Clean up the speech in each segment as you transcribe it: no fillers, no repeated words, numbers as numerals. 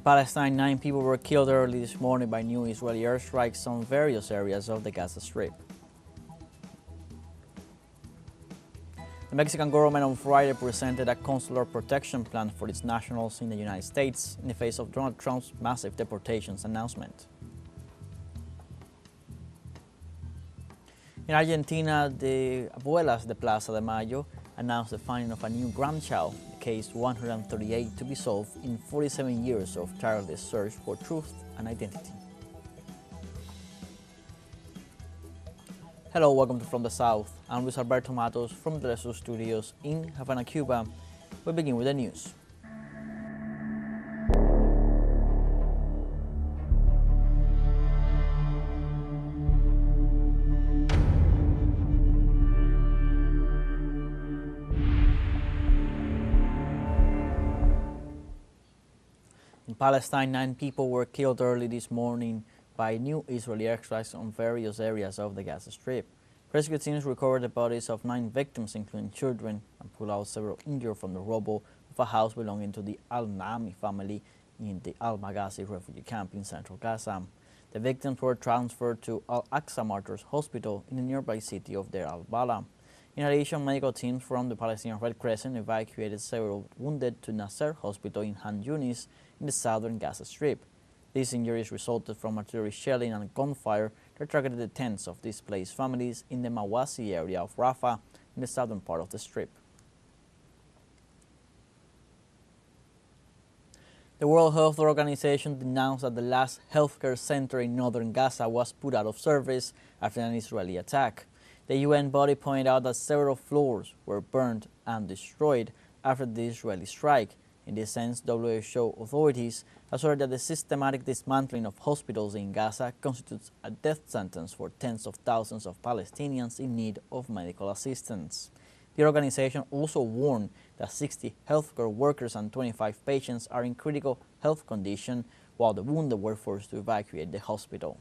Palestine, 9 people were killed early this morning by new Israeli airstrikes on various areas of the Gaza Strip. The Mexican government on Friday presented a consular protection plan for its nationals in the United States in the face of Donald Trump's massive deportations announcement. In Argentina, the Abuelas de Plaza de Mayo announced the finding of a new grandchild, case 138, to be solved in 47 years of tireless search for truth and identity. Hello, welcome to From the South. I'm Luis Alberto Matos from the teleSUR studios in Havana, Cuba. We begin with the news. In Palestine, 9 people were killed early this morning by new Israeli airstrikes on various areas of the Gaza Strip. Rescue teams recovered the bodies of 9 victims, including children, and pulled out several injured from the rubble of a house belonging to the Al-Naami family in the Al-Maghazi refugee camp in central Gaza. The victims were transferred to Al-Aqsa Martyrs Hospital in the nearby city of Deir al-Balah. In addition, medical teams from the Palestinian Red Crescent evacuated several wounded to Nasser Hospital in Han Yunis in the southern Gaza Strip. These injuries resulted from artillery shelling and gunfire that targeted the tents of displaced families in the Mawasi area of Rafah in the southern part of the Strip. The World Health Organization denounced that the last healthcare center in northern Gaza was put out of service after an Israeli attack. The UN body pointed out that several floors were burned and destroyed after the Israeli strike. In this sense, WHO authorities asserted that the systematic dismantling of hospitals in Gaza constitutes a death sentence for tens of thousands of Palestinians in need of medical assistance. The organization also warned that 60 healthcare workers and 25 patients are in critical health condition, while the wounded were forced to evacuate the hospital.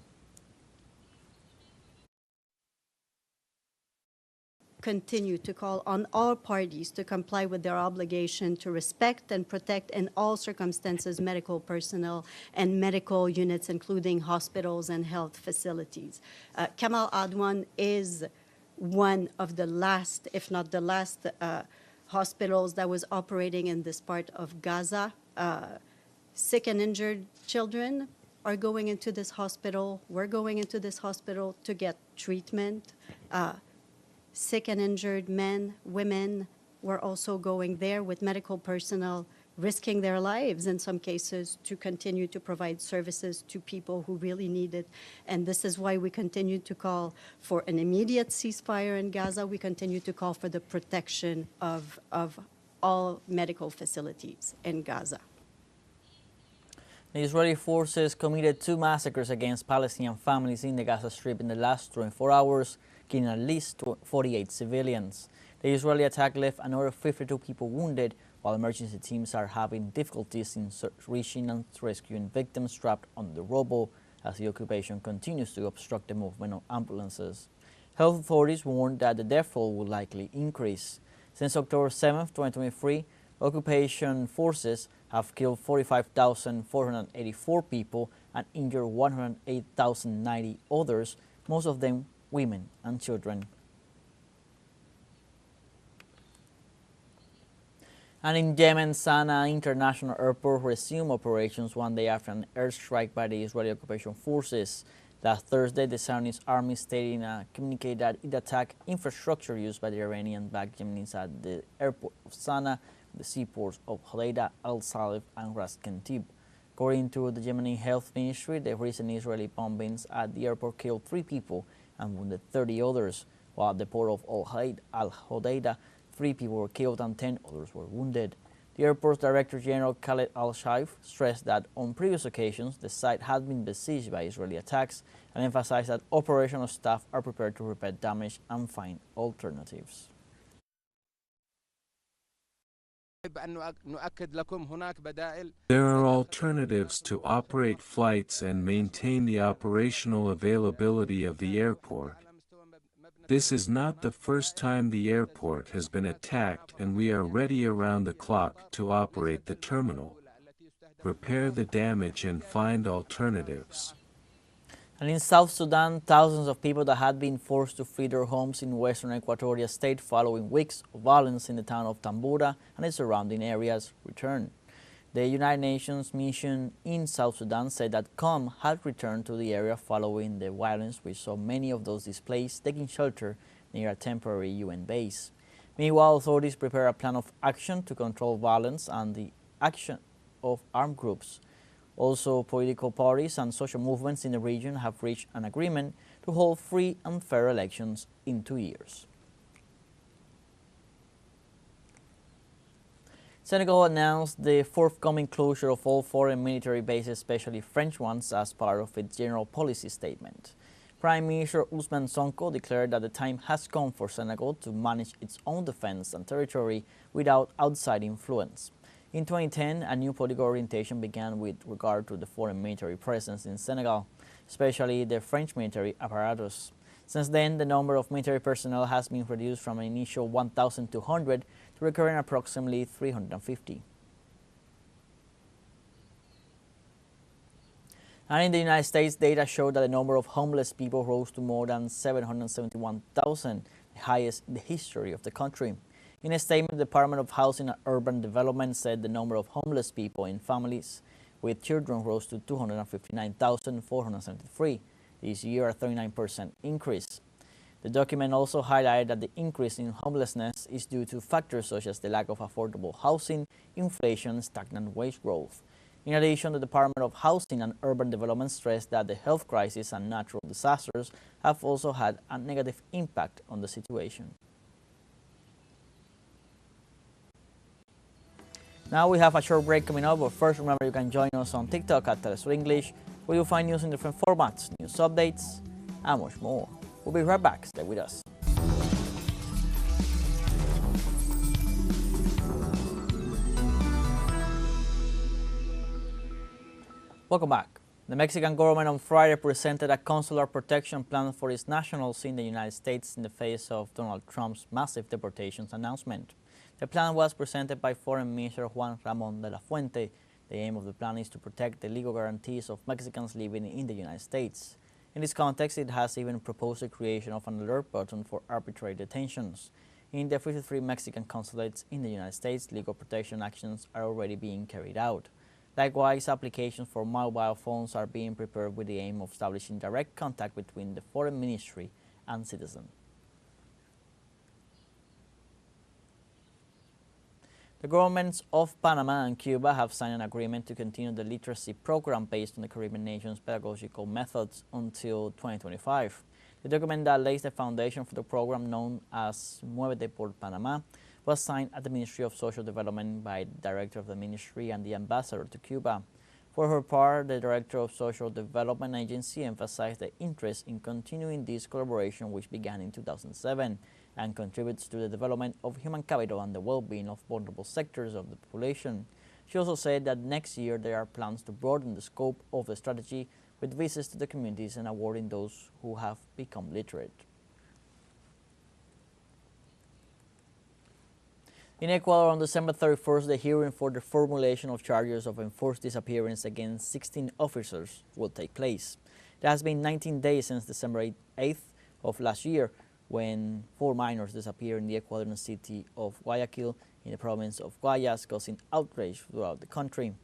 Continue to call on all parties to comply with their obligation to respect and protect in all circumstances medical personnel and medical units, including hospitals and health facilities. Kamal Adwan is one of the last, if not the last, hospitals that was operating in this part of Gaza. Sick and injured children are going into this hospital. We're going into this hospital to get treatment. Sick and injured men, women were also going there with medical personnel, risking their lives in some cases to continue to provide services to people who really need it. And this is why we continue to call for an immediate ceasefire in Gaza. We continue to call for the protection of all medical facilities in Gaza. The Israeli forces committed 2 massacres against Palestinian families in the Gaza Strip in the last 24 hours, killing at least 48 civilians. The Israeli attack left another 52 people wounded, while emergency teams are having difficulties in reaching and rescuing victims trapped under the rubble as the occupation continues to obstruct the movement of ambulances. Health authorities warned that the death toll will likely increase. Since October 7, 2023, occupation forces have killed 45,484 people and injured 108,090 others, most of them women and children. And in Yemen, Sana'a International Airport resumed operations one day after an airstrike by the Israeli occupation forces. Last Thursday, the Saudis army stated in a communique that it attacked infrastructure used by the Iranian-backed Yemenis at the airport of Sana'a, the seaports of Hodeidah, Al Salif, and Ras Kentib. According to the Yemeni Health Ministry, the recent Israeli bombings at the airport killed 3 people and wounded 30 others, while at the port of Al Hodeidah, 3 people were killed and 10 others were wounded. The airport's Director General Khaled Al-Shaif stressed that on previous occasions the site had been besieged by Israeli attacks and emphasized that operational staff are prepared to repair damage and find alternatives. There are alternatives to operate flights and maintain the operational availability of the airport. This is not the first time the airport has been attacked, and we are ready around the clock to operate the terminal. repair the damage and find alternatives. And in South Sudan, thousands of people that had been forced to flee their homes in western Equatoria state following weeks of violence in the town of Tambura and its surrounding areas returned. The United Nations mission in South Sudan said that COM had returned to the area following the violence, which saw many of those displaced taking shelter near a temporary UN base. Meanwhile, authorities prepare a plan of action to control violence and the action of armed groups. Also, political parties and social movements in the region have reached an agreement to hold free and fair elections in 2 years. Senegal announced the forthcoming closure of all foreign military bases, especially French ones, as part of its general policy statement. Prime Minister Ousmane Sonko declared that the time has come for Senegal to manage its own defense and territory without outside influence. In 2010, a new political orientation began with regard to the foreign military presence in Senegal, especially the French military apparatus. Since then, the number of military personnel has been reduced from an initial 1,200 to recurring approximately 350. And in the United States, data showed that the number of homeless people rose to more than 771,000, the highest in the history of the country. In a statement, the Department of Housing and Urban Development said the number of homeless people in families with children rose to 259,473 this year, a 39% increase. The document also highlighted that the increase in homelessness is due to factors such as the lack of affordable housing, inflation, stagnant wage growth. In addition, the Department of Housing and Urban Development stressed that the health crisis and natural disasters have also had a negative impact on the situation. Now we have a short break coming up, but first remember you can join us on TikTok at teleSUR English, where you'll find news in different formats, news updates, and much more. We'll be right back. Stay with us. Welcome back. The Mexican government on Friday presented a consular protection plan for its nationals in the United States in the face of Donald Trump's massive deportations announcement. The plan was presented by Foreign Minister Juan Ramón de la Fuente. The aim of the plan is to protect the legal guarantees of Mexicans living in the United States. In this context, it has even proposed the creation of an alert button for arbitrary detentions. In the 53 Mexican consulates in the United States, legal protection actions are already being carried out. Likewise, applications for mobile phones are being prepared with the aim of establishing direct contact between the Foreign Ministry and citizens. The governments of Panama and Cuba have signed an agreement to continue the literacy program based on the Caribbean nation's pedagogical methods until 2025. The document that lays the foundation for the program, known as Muévete por Panamá, was signed at the Ministry of Social Development by the Director of the Ministry and the Ambassador to Cuba. For her part, the Director of Social Development Agency emphasized the interest in continuing this collaboration, which began in 2007 and contributes to the development of human capital and the well-being of vulnerable sectors of the population. She also said that next year there are plans to broaden the scope of the strategy with visits to the communities and awarding those who have become literate. In Ecuador, on December 31st, the hearing for the formulation of charges of enforced disappearance against 16 officers will take place. It has been 19 days since December 8th of last year, when 4 minors disappeared in the Ecuadorian city of Guayaquil in the province of Guayas, causing outrage throughout the country.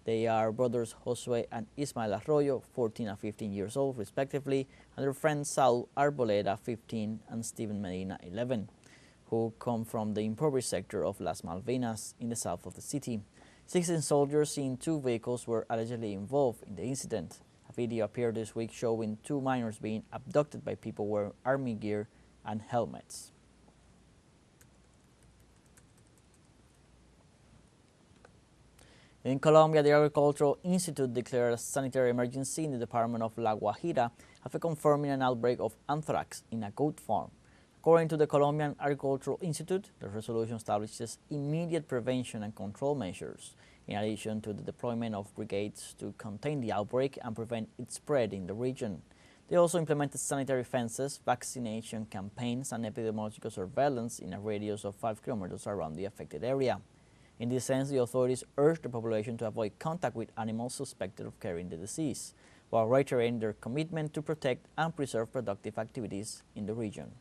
They are brothers Josue and Ismael Arroyo, 14 and 15 years old respectively, and their friend Saul Arboleda, 15, and Steven Medina, 11, who come from the impoverished sector of Las Malvinas in the south of the city. 16 soldiers in 2 vehicles were allegedly involved in the incident. A video appeared this week showing 2 minors being abducted by people wearing army gear and helmets. In Colombia, the Agricultural Institute declared a sanitary emergency in the department of La Guajira after confirming an outbreak of anthrax in a goat farm. According to the Colombian Agricultural Institute, the resolution establishes immediate prevention and control measures, in addition to the deployment of brigades to contain the outbreak and prevent its spread in the region. They also implemented sanitary fences, vaccination campaigns, and epidemiological surveillance in a radius of 5 kilometers around the affected area. In this sense, the authorities urge the population to avoid contact with animals suspected of carrying the disease, while reiterating their commitment to protect and preserve productive activities in the region.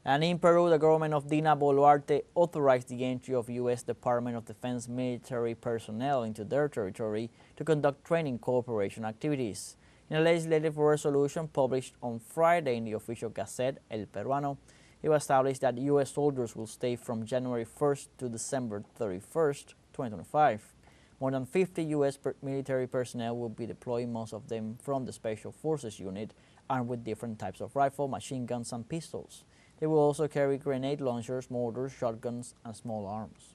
And in Peru, the government of Dina Boluarte authorized the entry of U.S. Department of Defense military personnel into their territory to conduct training cooperation activities. In a legislative resolution published on Friday in the official gazette, El Peruano, it was established that U.S. soldiers will stay from January 1st to December 31st, 2025. More than 50 U.S. military personnel will be deployed, most of them from the Special Forces Unit, armed with different types of rifle, machine guns, and pistols. They will also carry grenade launchers, mortars, shotguns, and small arms.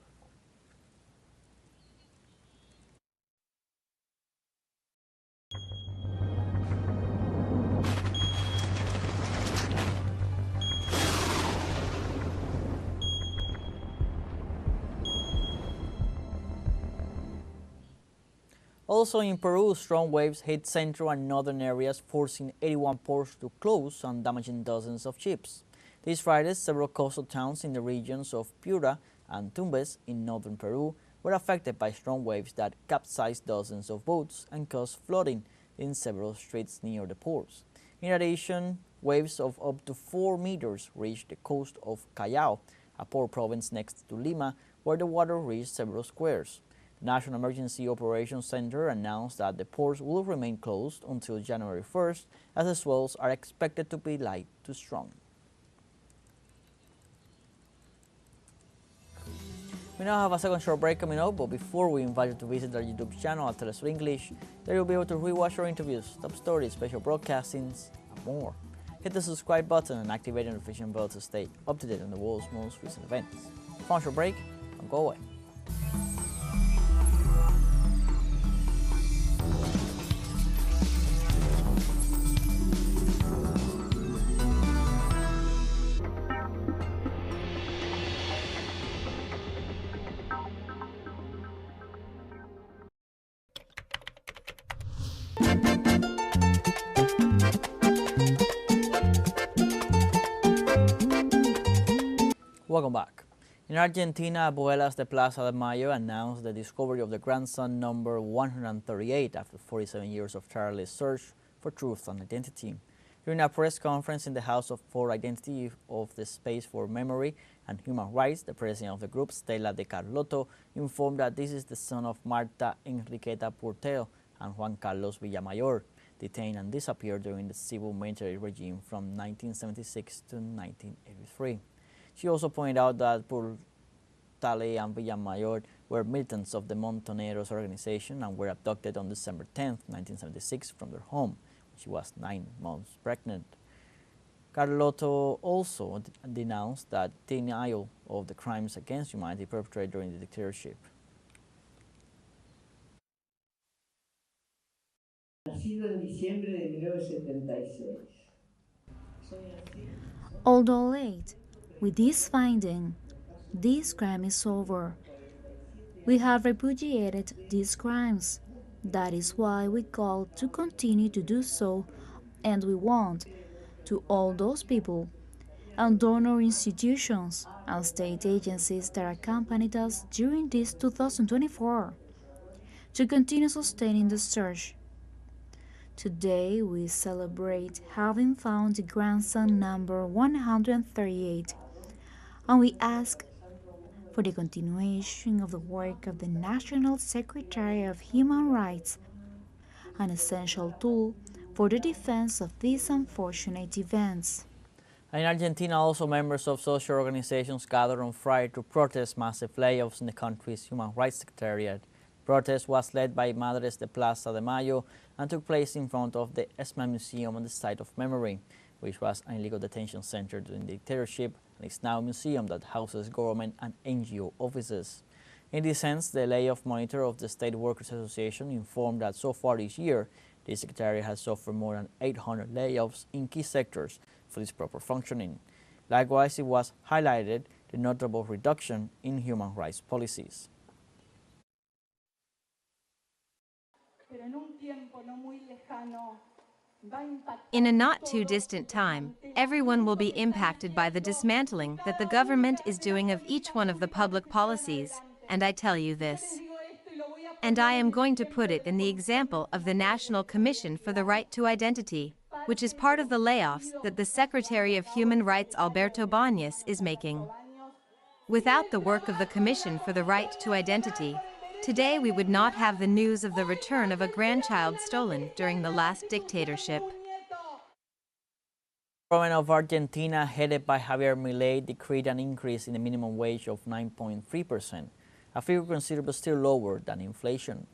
Also in Peru, strong waves hit central and northern areas, forcing 81 ports to close and damaging dozens of ships. This Friday, several coastal towns in the regions of Piura and Tumbes in northern Peru were affected by strong waves that capsized dozens of boats and caused flooding in several streets near the ports. In addition, waves of up to 4 meters reached the coast of Callao, a port province next to Lima, where the water reached several squares. The National Emergency Operations Center announced that the ports will remain closed until January 1st, as the swells are expected to be light to strong. We now have a second short break coming up, but before we invite you to visit our YouTube channel at teleSUR English, there you'll be able to rewatch our interviews, top stories, special broadcastings, and more. Hit the subscribe button and activate the notification bell to stay up to date on the world's most recent events. Fun short break, don't go away. Welcome back. In Argentina, Abuelas de Plaza de Mayo announced the discovery of the grandson number 138 after 47 years of tireless search for truth and identity. During a press conference in the House for Identity of the Space for Memory and Human Rights, the president of the group, Stella de Carlotto, informed that this is the son of Marta Enriqueta Portero and Juan Carlos Villamayor, detained and disappeared during the civil military regime from 1976 to 1983. She also pointed out that Portale and Villamayor were militants of the Montoneros organization and were abducted on December 10, 1976 from their home when she was 9 months pregnant. Carlotto also denounced that denial of the crimes against humanity perpetrated during the dictatorship. Nacido en diciembre de 1976. Although late, with this finding, this crime is over. We have repudiated these crimes. That is why we call to continue to do so, and we want to all those people and donor institutions and state agencies that accompanied us during this 2024 to continue sustaining the search. Today we celebrate having found the grandson number 138, and we ask for the continuation of the work of the National Secretary of Human Rights, an essential tool for the defense of these unfortunate events. In Argentina, also members of social organizations gathered on Friday to protest massive layoffs in the country's Human Rights Secretariat. The protest was led by Madres de Plaza de Mayo and took place in front of the ESMA Museum on the site of memory, which was an illegal detention center during the dictatorship and is now a museum that houses government and NGO offices. In this sense, the layoff monitor of the State Workers Association informed that so far this year, the Secretariat has suffered more than 800 layoffs in key sectors for its proper functioning. Likewise, it was highlighted the notable reduction in human rights policies. Pero en un tiempo no muy lejano In a not too distant time, everyone will be impacted by the dismantling that the government is doing of each one of the public policies, and I tell you this. And I am going to put it in the example of the National Commission for the Right to Identity, which is part of the layoffs that the Secretary of Human Rights Alberto Bañez is making. Without the work of the Commission for the Right to Identity, today we would not have the news of the return of a grandchild stolen during the last dictatorship. The government of Argentina, headed by Javier Milei, decreed an increase in the minimum wage of 9.3%, a figure considerably still lower than inflation.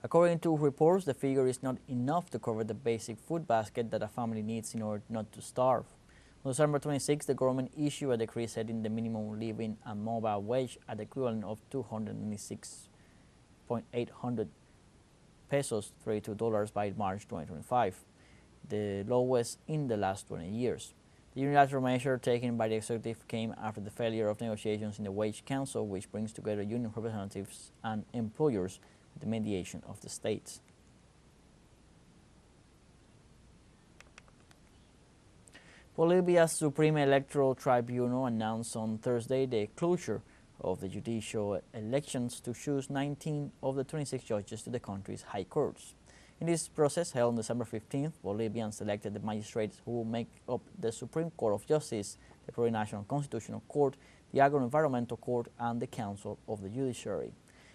According to reports, the figure is not enough to cover the basic food basket that a family needs in order not to starve. On December 26, the government issued a decree setting the minimum living and mobile wage at the equivalent of $296.800 pesos, $32 by March 2025, the lowest in the last 20 years. The unilateral measure taken by the executive came after the failure of negotiations in the Wage Council, which brings together union representatives and employers with the mediation of the states. Bolivia's Supreme Electoral Tribunal announced on Thursday the closure of the judicial elections to choose 19 of the 26 judges to the country's high courts. In this process, held on December 15th, Bolivians selected the magistrates who will make up the Supreme Court of Justice, the Plurinational Constitutional Court, the Agro-Environmental Court, and the Council of the Judiciary.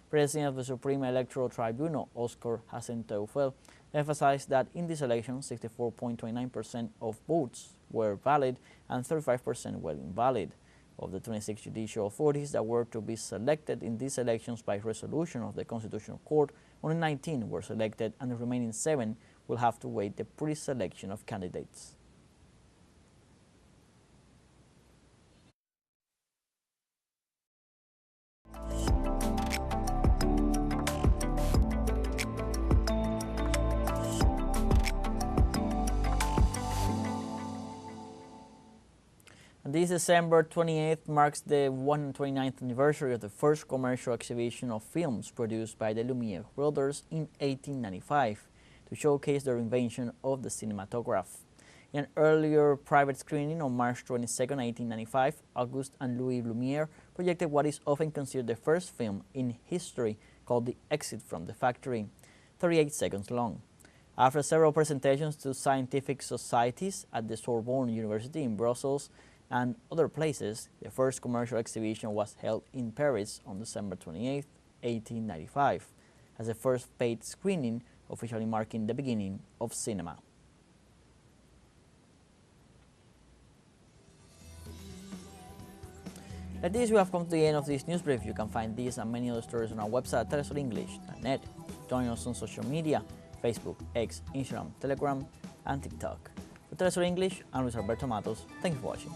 President of the Supreme Electoral Tribunal, Oscar Hasenteufel, emphasized that in this election, 64.29% of votes were valid and 35% were invalid. Of the 26 judicial authorities that were to be selected in these elections by resolution of the Constitutional Court, only 19 were selected, and the remaining 7 will have to wait the pre-selection of candidates. This December 28th marks the 129th anniversary of the first commercial exhibition of films produced by the Lumiere brothers in 1895 to showcase their invention of the cinematograph. In an earlier private screening on March 22, 1895, Auguste and Louis Lumiere projected what is often considered the first film in history, called The Exit from the Factory, 38 seconds long. After several presentations to scientific societies at the Sorbonne University in Brussels and other places, the first commercial exhibition was held in Paris on December 28, 1895, as the first paid screening, officially marking the beginning of cinema. Like this, we have come to the end of this news brief. You can find these and many other stories on our website at telesurenglish.net. Join us on social media, Facebook, X, Instagram, Telegram, and TikTok. For TeleSUR English, I'm Luis Alberto Matos. Thank you for watching.